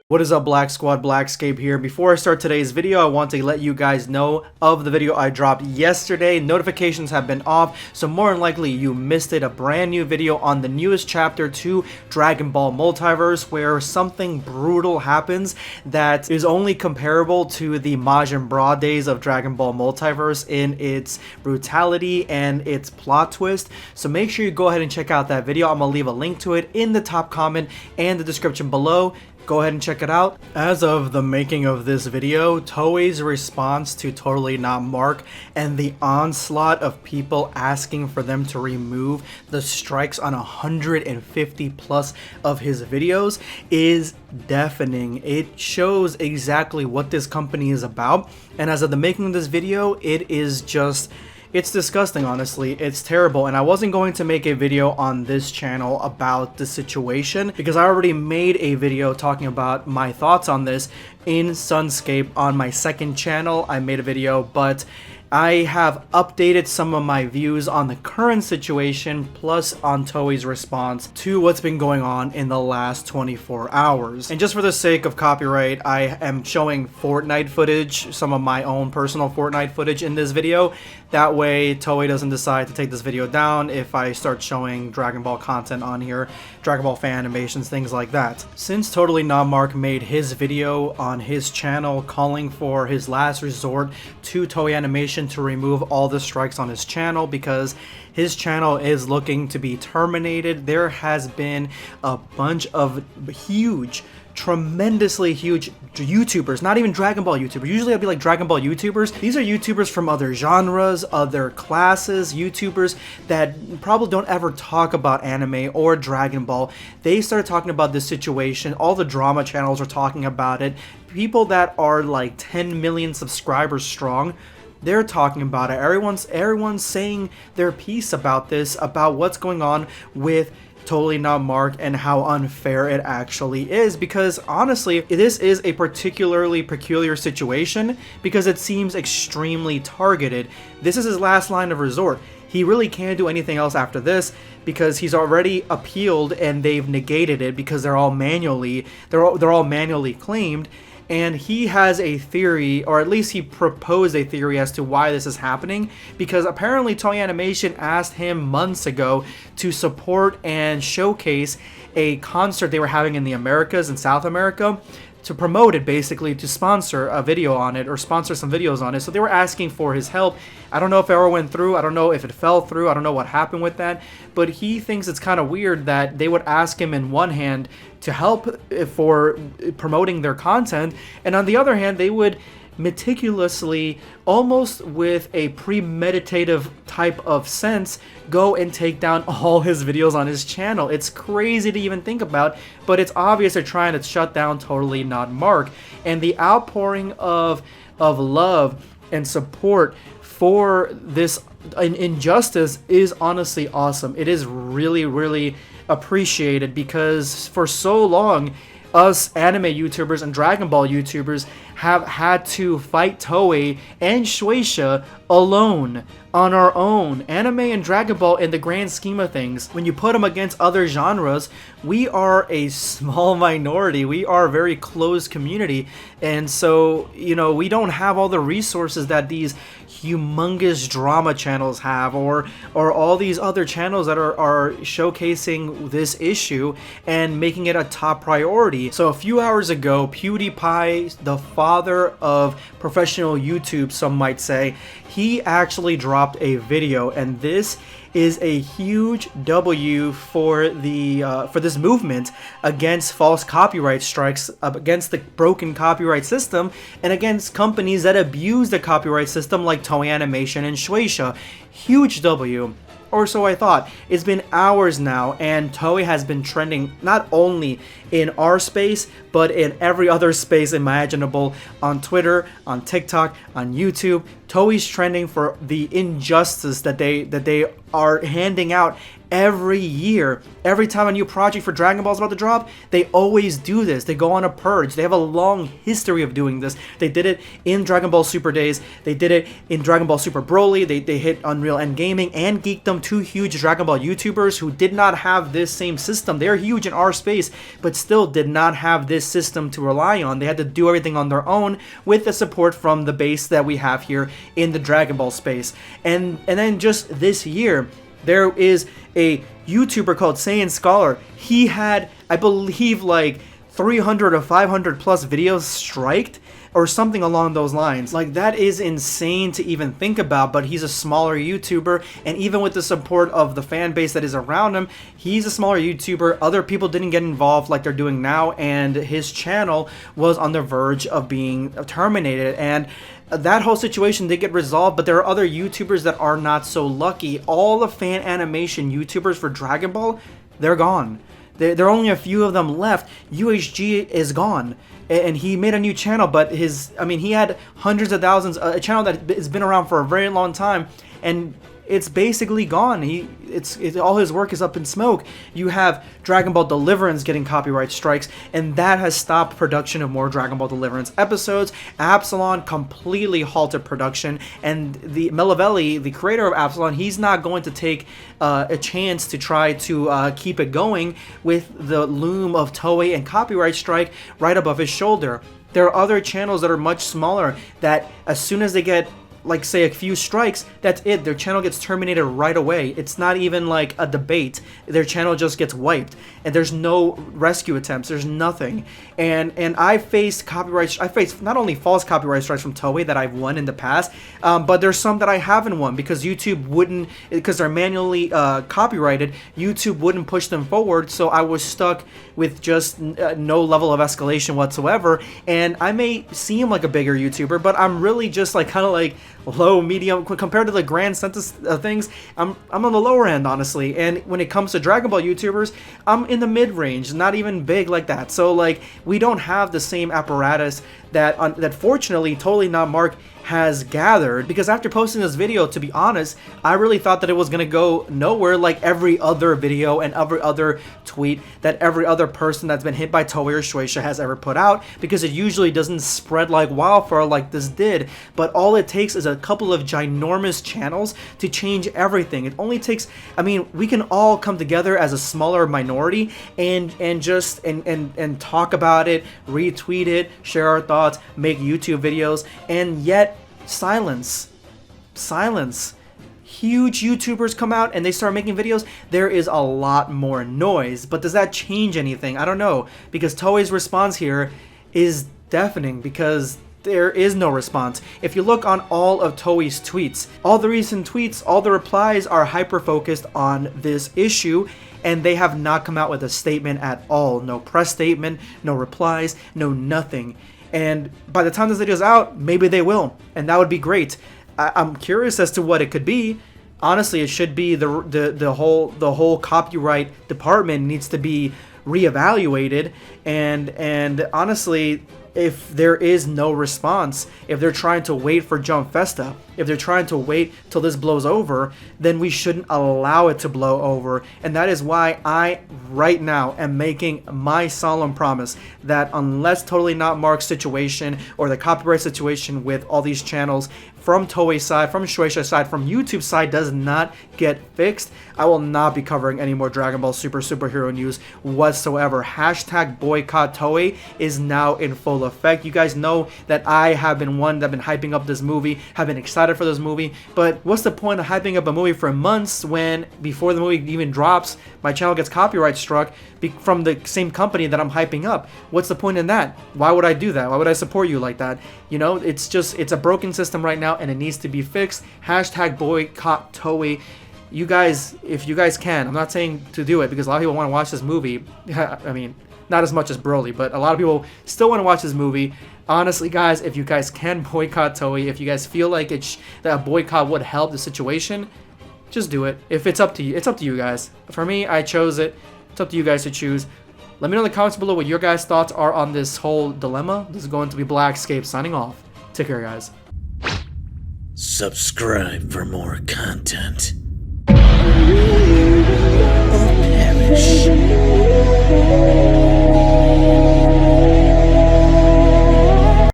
What is up, Black Squad? Blackscape here. Before I start today's video, I want to let you guys know of the video I dropped yesterday. Notifications have been off, so more than likely you missed it. A brand new video on the newest chapter to Dragon Ball Multiverse, where something brutal happens that is only comparable to the Majin Buu days of Dragon Ball Multiverse in its brutality and its plot twist. So make sure you go ahead and check out that video. I'm gonna leave a link to it in the top comment and the description below. Go ahead and check it out. As of the making of this video, Toei's response to Totally Not Mark and the onslaught of people asking for them to remove the strikes on 150 plus of his videos is deafening. It shows exactly what this company is about, and as of the making of this video, it is just... it's disgusting, honestly. It's terrible, and I wasn't going to make a video on this channel about the situation because I already made a video talking about my thoughts on this in Sunscape on my second channel. I made a video, but I have updated some of my views on the current situation, plus on Toei's response to what's been going on in the last 24 hours. And just for the sake of copyright, I am showing Fortnite footage, some of my own personal Fortnite footage in this video. That way, Toei doesn't decide to take this video down if I start showing Dragon Ball content on here, Dragon Ball fan animations, things like that. Since Totally Not Mark made his video on his channel calling for his last resort to Toei Animation to remove all the strikes on his channel because his channel is looking to be terminated, there has been a bunch of huge, tremendously huge YouTubers, not even Dragon Ball YouTubers. Usually I'd be like Dragon Ball YouTubers. These are YouTubers from other genres, other classes, YouTubers that probably don't ever talk about anime or Dragon Ball. They started talking about this situation. All the drama channels are talking about it. People that are like 10 million subscribers strong, they're talking about it. Everyone's saying their piece about this, about what's going on with Totally Not Mark and how unfair it actually is, because honestly this is a particularly peculiar situation because it seems extremely targeted. This is his last line of resort. He really can't do anything else after this because he's already appealed and they've negated it because they're all manually claimed. And he has a theory, or at least he proposed a theory as to why this is happening, because apparently Toei Animation asked him months ago to support and showcase a concert they were having in the Americas and South America, to promote it, basically to sponsor a video on it or sponsor some videos on it. So they were asking for his help. I don't know if it ever went through. I don't know if it fell through. I don't know what happened with that. But he thinks it's kind of weird that they would ask him in one hand to help for promoting their content, and on the other hand they would meticulously, almost with a premeditative type of sense, go and take down all his videos on his channel. It's crazy to even think about, but it's obvious they're trying to shut down Totally Not Mark. And the outpouring of love and support for this injustice is honestly awesome. It is really, really appreciated because for so long us anime YouTubers and Dragon Ball YouTubers have had to fight Toei and Shueisha alone, on our own. Anime and Dragon Ball, in the grand scheme of things, when you put them against other genres, we are a small minority. We are a very closed community, and so, you know, we don't have all the resources that these humongous drama channels have, or all these other channels that are showcasing this issue and making it a top priority. So a few hours ago, PewDiePie, the father of professional YouTube, some might say, he actually dropped a video, and this is a huge W for this movement against false copyright strikes, against the broken copyright system, and against companies that abuse the copyright system like Toei Animation and Shueisha. Huge W. Or so I thought. It's been hours now, and Toei has been trending not only in our space, but in every other space imaginable, on Twitter, on TikTok, on YouTube. Toei's trending for the injustice that they are handing out every year. Every time a new project for Dragon Ball is about to drop, they always do this. They go on a purge. They have a long history of doing this. They did it in Dragon Ball Super days. They did it in Dragon Ball Super Broly. They hit Unreal End Gaming and Geekdom, two huge Dragon Ball YouTubers who did not have this same system. They're huge in our space, but still did not have this system to rely on. They had to do everything on their own with the support from the base that we have here in the Dragon Ball space. And then just this year, there is a YouTuber called Saiyan Scholar. He had, I believe, like 300 or 500 plus videos striked or something along those lines. Like, that is insane to even think about, but he's a smaller YouTuber, and even with the support of the fan base that is around him, he's a smaller YouTuber. Other people didn't get involved like they're doing now, and his channel was on the verge of being terminated, and that whole situation did get resolved, but there are other YouTubers that are not so lucky. All the fan animation YouTubers for Dragon Ball, they're gone. There are only a few of them left. UHG is gone, and he made a new channel, but he had hundreds of thousands, a channel that has been around for a very long time, and it's basically gone. All his work is up in smoke. You have Dragon Ball Deliverance getting copyright strikes, and that has stopped production of more Dragon Ball Deliverance episodes. Absalon completely halted production, and the Melavelli, the creator of Absalon, he's not going to take a chance to try to keep it going with the loom of Toei and copyright strike right above his shoulder. There are other channels that are much smaller that as soon as they get, like, say, a few strikes, that's it. Their channel gets terminated right away. It's not even like a debate. Their channel just gets wiped, and there's no rescue attempts. There's nothing. And I faced not only false copyright strikes from Toei that I've won in the past, but there's some that I haven't won because YouTube wouldn't, because they're manually copyrighted, YouTube wouldn't push them forward, so I was stuck with just no level of escalation whatsoever. And I may seem like a bigger YouTuber, but I'm really just like kind of like low, medium, compared to the grand census things. I'm on the lower end, honestly. And when it comes to Dragon Ball YouTubers, I'm in the mid-range, not even big like that. So like, we don't have the same apparatus that fortunately Totally Not Mark has gathered, because after posting this video, to be honest, I really thought that it was gonna go nowhere like every other video and every other tweet that every other person that's been hit by Toei or Shueisha has ever put out, because it usually doesn't spread like wildfire like this did. But all it takes is a couple of ginormous channels to change everything. It only takes, we can all come together as a smaller minority and talk about it, retweet it, share our thoughts, make YouTube videos, and yet silence. Huge YouTubers come out and they start making videos, there is a lot more noise. But does that change anything? I don't know, because Toei's response here is deafening, because there is no response. If you look on all of Toei's tweets, all the recent tweets, all the replies are hyper-focused on this issue, and they have not come out with a statement at all. No press statement, no replies, no nothing. And by the time this video is out, maybe they will, and that would be great. I'm curious as to what it could be. Honestly, it should be the whole copyright department needs to be reevaluated, and honestly, if there is no response, if they're trying to wait for Jump Festa, if they're trying to wait till this blows over, then we shouldn't allow it to blow over. And that is why I, right now, am making my solemn promise that unless Totally Not Mark's situation or the copyright situation with all these channels from Toei side, from Shueisha side, from YouTube side does not get fixed, I will not be covering any more Dragon Ball Super superhero news whatsoever. Hashtag boycott Toei is now in full effect. You guys know that I have been one that been hyping up this movie, have been excited for this movie, but what's the point of hyping up a movie for months when before the movie even drops, my channel gets copyright struck from the same company that I'm hyping up? What's the point in that? Why would I do that? Why would I support you like that? You know, it's a broken system right now, and it needs to be fixed. Hashtag boycott Toei. You guys, if you guys can, I'm not saying to do it because a lot of people want to watch this movie. Not as much as Broly, but a lot of people still want to watch this movie. Honestly, guys, if you guys can boycott Toei, if you guys feel like that a boycott would help the situation, just do it. If it's up to you, it's up to you guys. For me, I chose it. It's up to you guys to choose. Let me know in the comments below what your guys' thoughts are on this whole dilemma. This is going to be Blackscape signing off. Take care, guys. Subscribe for more content. Shh.